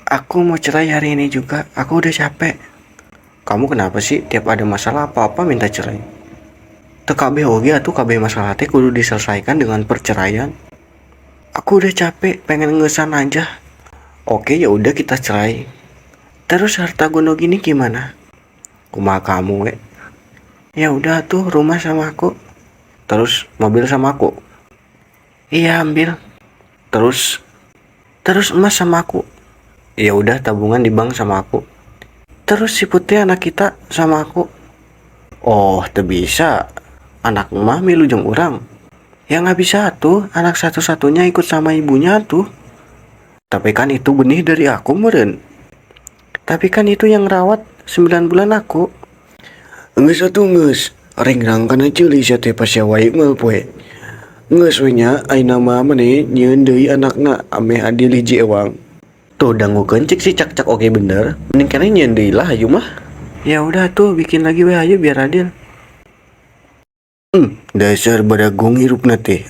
Aku mau cerai hari ini juga. Aku udah capek. Kamu kenapa sih tiap ada masalah apa-apa minta cerai? Teu kabeh oge atuh kabeh masalah teh kudu diselesaikan dengan perceraian. Aku udah capek, pengen ngesan aja. Oke, ya udah kita cerai. Terus harta gono gini gimana? Kumaha kamu, we? Ya udah tuh rumah sama aku. Terus mobil sama aku. Iya, ambil. Terus terus emas sama aku. Ya udah tabungan di bank sama aku. Terus si putih anak kita sama aku. Oh, teu bisa. Anak mah milu jeung urang. Ya nggak bisa tuh, anak satu-satunya ikut sama ibunya tuh. Tapi kan itu benih dari aku meren. Tapi kan itu yang rawat 9 bulan aku. Geus atuh geus. Ringrang kana ceuli sia teh pasya wae meul poe. Geus we nya ayeuna mah maneh nyieun deui anakna ameh adil hiji ewang. Tuh dangukeun cik si cak-cak oke bener. Mending keneh nyieun deui lah hayu mah. Ya udah tuh bikin lagi we hayu biar adil. Dasar badagung hirupna teh.